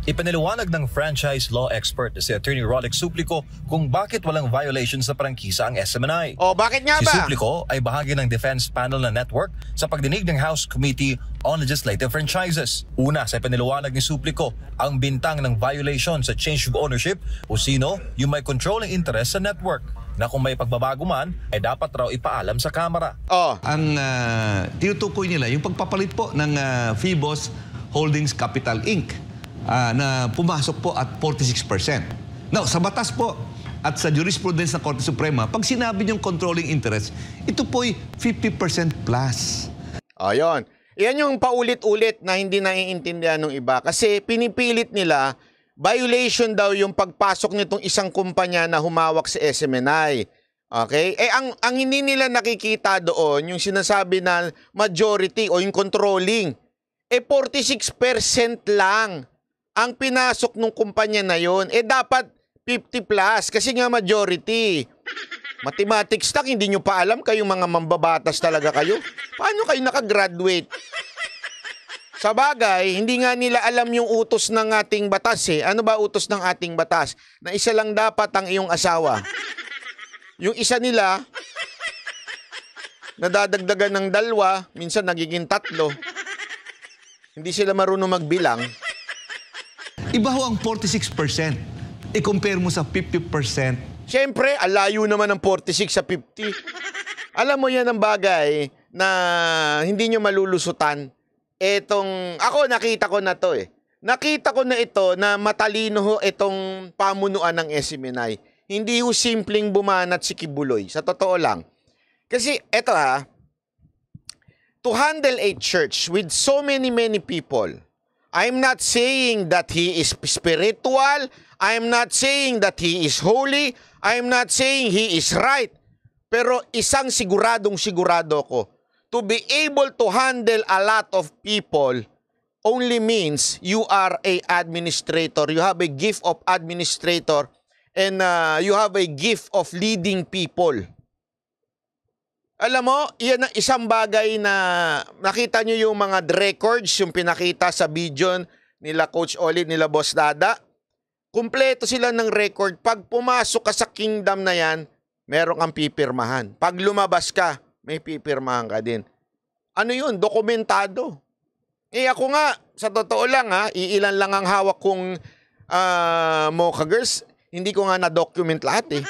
Ipinaliwanag ng franchise law expert na si Attorney Rolex Suplico kung bakit walang violation sa prangkisa ang SMNI. Oh, bakit nga ba? Si Suplico ay bahagi ng defense panel na network sa pagdinig ng House Committee on Legislative Franchises. Una, sa ipinaliwanag ni Suplico, ang bintang ng violation sa change of ownership o sino yung may controlling interest sa network na kung may pagbabago man ay dapat raw ipaalam sa Kamara. Ang tinutukoy nila yung pagpapalit po ng Phoebus Holdings Capital Inc. Na pumasok po at 46%. Now, sa batas po at sa jurisprudence ng Korte Suprema, pag sinabi niyong controlling interest, ito po'y 50% plus. Ayun. Yan yung paulit-ulit na hindi naiintindihan ng iba. Kasi pinipilit nila, violation daw yung pagpasok nitong isang kumpanya na humawak sa SMNI. Okay? Ang hindi nila nakikita doon, yung sinasabi na majority o yung controlling, 46% lang ang pinasok ng kumpanya na yon. Dapat 50 plus kasi nga majority. Mathematics lang, hindi nyo pa alam, kayong mga mambabatas talaga kayo. Paano kayo nakagraduate? Sa bagay, hindi nga nila alam yung utos ng ating batas eh. Ano ba utos ng ating batas? Na isa lang dapat ang iyong asawa. Yung isa nila, nadadagdagan ng 2, minsan nagiging 3. Hindi sila marunong magbilang. Iba ho ang 46%. I-compare mo sa 50%. Siyempre, alayo naman ng 46 sa 50. Alam mo yan ang bagay na hindi nyo malulusutan. Ako nakita ko na to eh. Nakita ko na ito na matalino ho itong pamunuan ng SMNI. Hindi ho simpleng bumanat si Kibuloy. Sa totoo lang. Kasi eto to handle a church with so many people, I'm not saying that he is spiritual. I'm not saying that he is holy. I'm not saying he is right. Pero isang siguradong-sigurado ko, to be able to handle a lot of people only means you are a administrator. You have a gift of administrator and you have a gift of leading people. Alam mo, yan ang isang bagay na nakita nyo yung mga records, yung pinakita sa video nila Coach Oli, nila Boss Dada. Kumpleto sila ng record. Pag pumasok ka sa kingdom na yan, meron kang pipirmahan. Pag lumabas ka, may pipirmahan ka din. Ano yun? Dokumentado. Ako nga, sa totoo lang iilan lang ang hawak kong Mocha Girls. Hindi ko nga na-document lahat eh.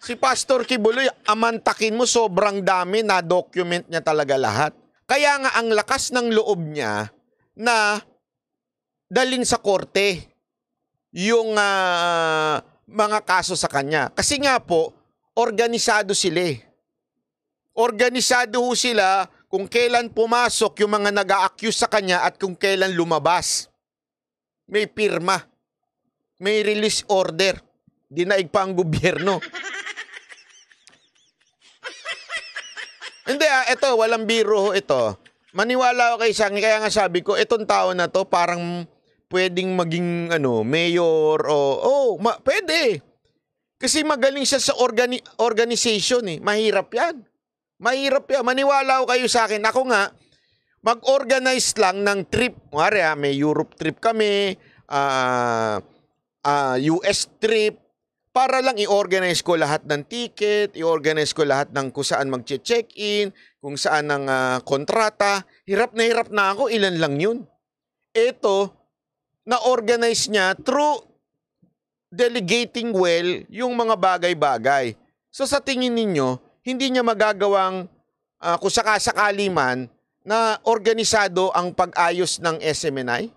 Si Pastor Kibuloy, amantakin mo, sobrang dami, na-document niya talaga lahat. Kaya nga ang lakas ng loob niya na dalin sa korte yung mga kaso sa kanya. Kasi nga po, organisado sila eh. Organisado ho sila kung kailan pumasok yung mga nag-a-accuse sa kanya at kung kailan lumabas. May pirma. May release order. Dinaig pa ang gobyerno. Hindi ito, walang biro ito. Maniwala ako kay Sangi, kaya nga sabi ko, itong tao na to parang pwedeng maging mayor o pwede. Kasi magaling siya sa organization eh. Mahirap yan. Mahirap yan. Maniwala ako kayo sa akin. Ako nga, mag-organize lang ng trip. May Europe trip kami, US trip. Para lang i-organize ko lahat ng ticket, i-organize ko lahat ng kung saan mag-check-in, kung saan ang kontrata. Hirap na ako, ilan lang yun. Ito, na-organize niya through delegating well yung mga bagay-bagay. So sa tingin ninyo, hindi niya magagawang kung sakasakali man na organisado ang pag-ayos ng SMNI?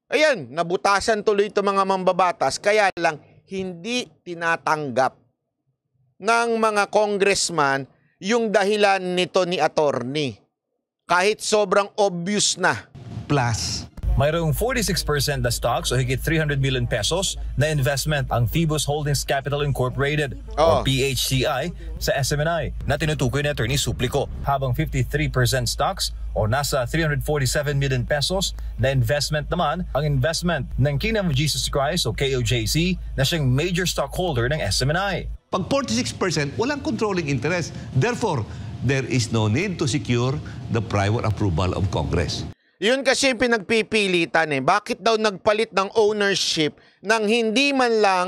Ayan, nabutasan tuloy ito mga mambabatas, kaya lang hindi tinatanggap ng mga congressman yung dahilan nito ni attorney. Kahit sobrang obvious na. Plus, mayroong 46% na stocks o higit 300 million pesos na investment ang Phoebus Holdings Capital Incorporated o PHCI sa SMNI na tinutukoy ni Attorney Suplico, habang 53% stocks o nasa 347 million pesos na investment naman ang investment ng Kingdom of Jesus Christ o KOJC na siyang major stockholder ng SMNI. Pag 46%, walang controlling interest. Therefore, there is no need to secure the prior approval of Congress. Yun kasi yung pinagpipilitan eh. Bakit daw nagpalit ng ownership nang hindi man lang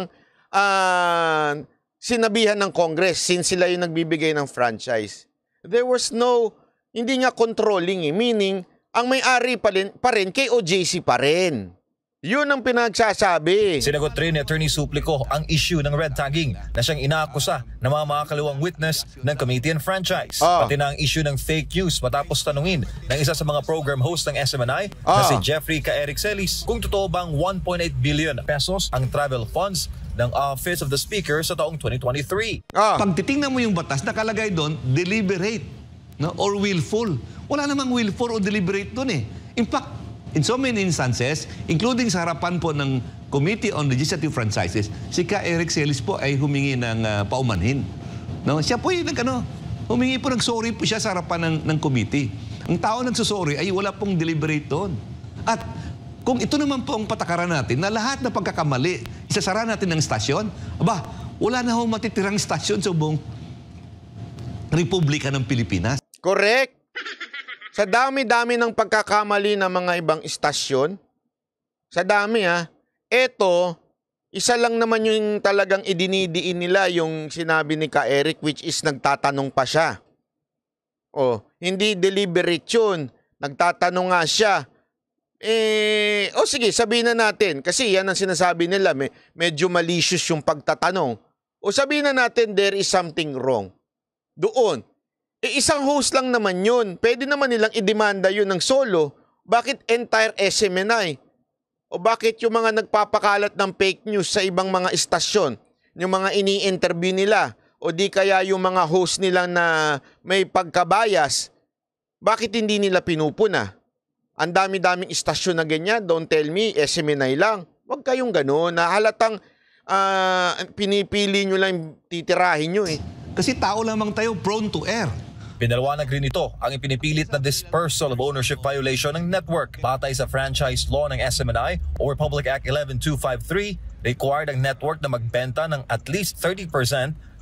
sinabihan ng Congress since sila yung nagbibigay ng franchise? There was no, hindi nga controlling eh. Meaning, ang may-ari pa rin kay OJC pa rin. Yun ang pinagsasabi. Sinagot rin ni Attorney Suplico ang issue ng red tagging na siyang inaakusa ng mga makakaliwang witness ng Committee on Franchise. Pati na ang issue ng fake news matapos tanungin ng isa sa mga program host ng SMNI na si Jeffrey K. Eric Celis kung totoo bang 1.8 billion pesos ang travel funds ng Office of the Speaker sa taong 2023. Pag titingnan mo yung batas, nakalagay doon, deliberate, no? Or willful. Wala namang willful o deliberate doon eh. In fact, in so many instances, including sa harapan po ng Committee on Legislative Franchises, si K. Eric Celis po ay humingi ng paumanhin. No? Siya po yung humingi po ng sorry po siya sa harapan ng committee. Ang tao nagsusorry ay wala pong deliberate doon. At kung ito naman po ang patakaran natin na lahat na pagkakamali, isasara natin ng stasyon, wala na hong matitirang stasyon sa buong Republika ng Pilipinas. Correct. Sa dami-dami ng pagkakamali ng mga ibang istasyon, sa dami eto, isa lang naman yung talagang idinidiin nila yung sinabi ni Ka Eric, which is nagtatanong pa siya. Hindi deliberate yun. Nagtatanong nga siya. Sige, sabihin na natin, kasi yan ang sinasabi nila, medyo malicious yung pagtatanong. Sabihin na natin, there is something wrong. Doon. Isang host lang naman yun. Pwede naman nilang idemanda yun ng solo. Bakit entire SMNI? O bakit yung mga nagpapakalat ng fake news sa ibang mga istasyon? Yung mga ini-interview nila? O di kaya yung mga host nila na may pagkabayas? Bakit hindi nila pinupuna? Ang dami-daming istasyon na ganyan. Don't tell me, SMNI lang. Huwag kayong gano'n. Na halatang pinipili nyo lang, titirahin nyo eh. Kasi tao lamang tayo prone to err. Pinaliwanag rin ito ang ipinipilit na dispersal of ownership violation ng network. Batay sa franchise law ng SMNI o Republic Act 11253, required ang network na magbenta ng at least 30%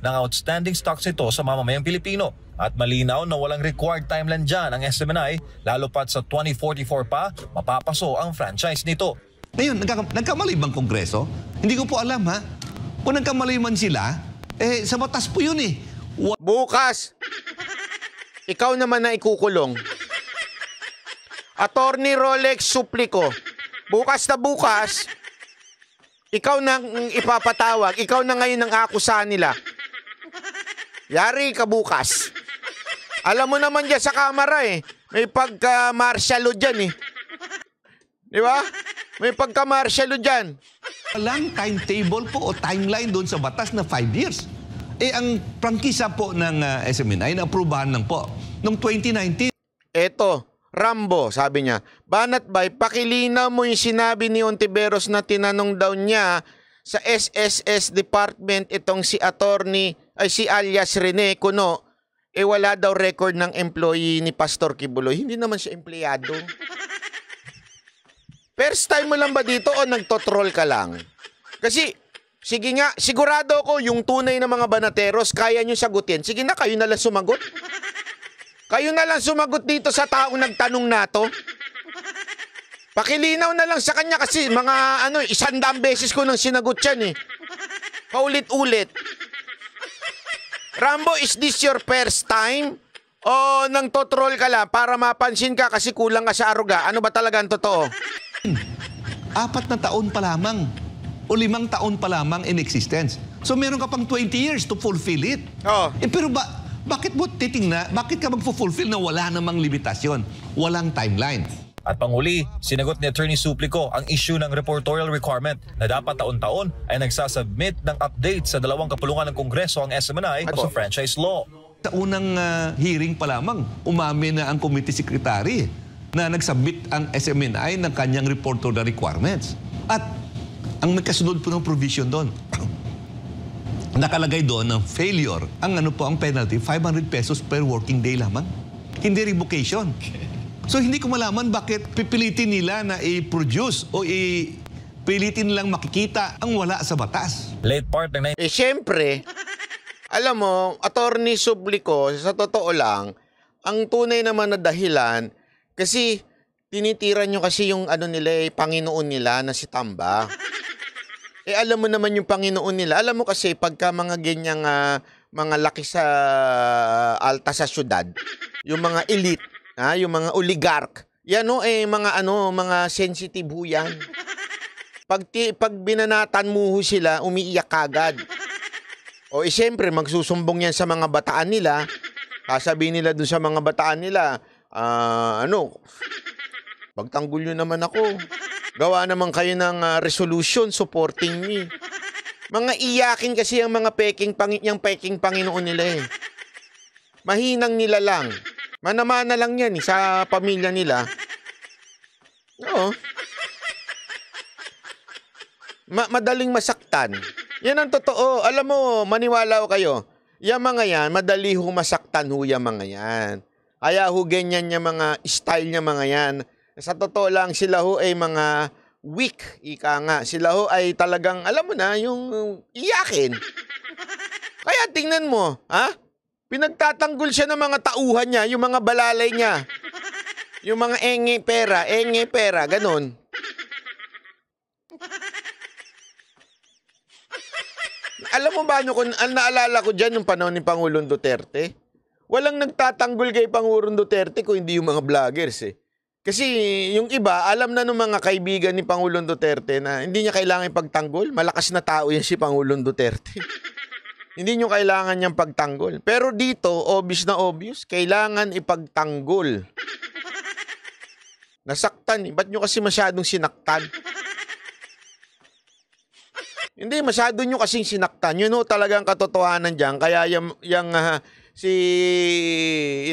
ng outstanding stocks nito sa mamamayang Pilipino. At malinaw na walang required timeline dyan ang SMNI, lalo pat sa 2044 pa, mapapaso ang franchise nito. Ngayon, nagkamali bang Kongreso? Hindi ko po alam Kung nagkamali man sila, sa batas po yun eh. Bukas, ikaw naman na ikukulong. Attorney Rolex Suplico, bukas na bukas, ikaw na ipapatawag, ikaw na ngayon ang akusahan nila. Yari ka bukas. Alam mo naman dyan sa kamera may pagka-martial law dyan Di ba? May pagka-martial law dyan. Walang timetable po o timeline doon sa batas na 5 years. Ang prangkisa po ng SMNI na aprubahan lang po noong 2019. Eto, Rambo, sabi niya, Banat Bay, pakilinaw mo yung sinabi ni Ontiveros na tinanong daw niya sa SSS Department itong si alias Rene Cuno, wala daw record ng employee ni Pastor Kibuloy. Hindi naman siya empleyado. First time mo lang ba dito o nagtotroll ka lang? Kasi, sige nga, sigurado ko yung tunay na mga banateros, kaya nyo sagutin. Sige na, kayo na lang sumagot. Kayo na lang sumagot dito sa taong nagtanong na to. Pakilinaw na lang sa kanya kasi mga 100 beses ko nang sinagot yan Paulit-ulit. Rambo, is this your first time? O nang totroll ka lang para mapansin ka kasi kulang ka sa aruga? Ano ba talaga ang totoo? 4 na taon pa lamang o 5 taon pa lamang in existence. So meron ka pang 20 years to fulfill it. Pero bakit mo titingnan, bakit ka magfulfill na wala namang limitasyon, walang timeline? At panghuli, sinagot ni Attorney Suplico ang issue ng reportorial requirement na dapat taon-taon ay nagsasubmit ng update sa 2 kapulungan ng Kongreso ang SMNI o sa franchise law. Sa unang hearing pa lamang, umamin na ang committee secretary na nagsubmit ang SMNI ng kanyang reportorial requirements. At ang nagkasunod po ng provision doon, nakalagay doon ng failure, ang penalty, 500 pesos per working day lamang. Hindi revocation. So hindi ko malaman bakit pipilitin nila na i-produce o pilitin lang makikita ang wala sa batas. Late part ng Siyempre, Alam mo, Attorney Sublico, sa totoo lang, ang tunay naman na dahilan, kasi tinitira nyo kasi yung ano nila, Panginoon nila na si Tamba. Alam mo naman yung Panginoon nila. Alam mo kasi, pagka mga ganyang mga laki sa alta sa syudad, yung mga elite, yung mga oligarch, yan mga sensitive ho yan. Pag binanatan mo ho sila, umiiyak kagad. Siyempre, magsusumbong yan sa mga bataan nila. Sasabihin nila dun sa mga bataan nila, pagtanggol nyo naman ako. Gawa naman kayo ng resolution supporting me. Mga iyakin kasi ang mga peking Panginoon nila eh. Mahinang nila lang. Manamana lang yan sa pamilya nila. Oo. Madaling masaktan. Yan ang totoo. Alam mo, maniwala ko kayo. Yung mga yan, madali ho masaktan ho yung mga yan. Kaya ho ganyan yung mga style niya mga yan. Sa totoo lang, sila ho ay mga weak, ika nga. Sila ho ay talagang, alam mo na, yung iyakin. Kaya tingnan mo, pinagtatanggol siya ng mga tauhan niya, yung mga balalay niya. Yung mga enge pera, ganun. Alam mo ba, naalala ko dyan yung panahon ni Pangulong Duterte? Walang nagtatanggol kay Pangulong Duterte kung hindi yung mga vloggers eh. Kasi yung iba, alam na ng mga kaibigan ni Pangulong Duterte na hindi niya kailangan ipagtanggol. Malakas na tao yan si Pangulong Duterte. Hindi niyo kailangan niyang pagtanggol. Pero dito, obvious na obvious, kailangan ipagtanggol. Nasaktan eh. Ba't niyo kasi masyadong sinaktan? Hindi, masyado nyo kasing sinaktan. You know talagang katotohanan dyan. Kaya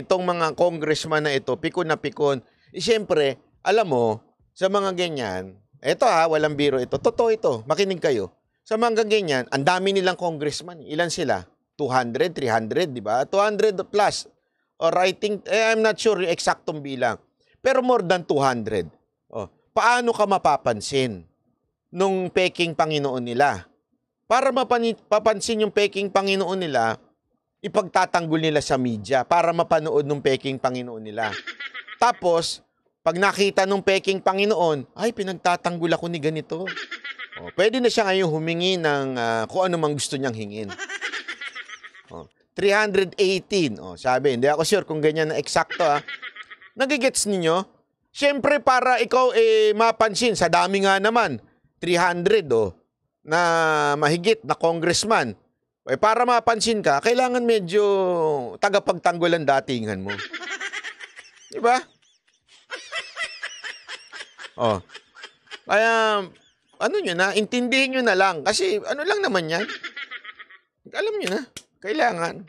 itong mga congressman na ito, pikon na pikon. Siyempre, alam mo, sa mga ganyan, walang biro ito. Totoo ito, makinig kayo. Sa mga ganyan, ang dami nilang congressman. Ilan sila? 200, 300, di ba? 200 plus. Or I think, I'm not sure yung eksaktong bilang. Pero more than 200. Paano ka mapapansin nung peking Panginoon nila? Para mapapansin yung peking Panginoon nila, ipagtatanggol nila sa media para mapanood ng peking Panginoon nila. Tapos, pag nakita nung peking Panginoon, ay, pinagtatanggol ako ni ganito. Pwede na siya ngayon humingi ng kung ano mang gusto niyang hingin. 318. Sabi, hindi ako sure kung ganyan na eksakto. Nagigets ninyo? Siyempre, para ikaw mapansin, sa dami nga naman, 300 na mahigit na congressman. Para mapansin ka, kailangan medyo tagapagtanggol ang datingan mo. Diba? Kaya, intindihin nyo na lang. Kasi, lang naman yan. Alam nyo na, kailangan.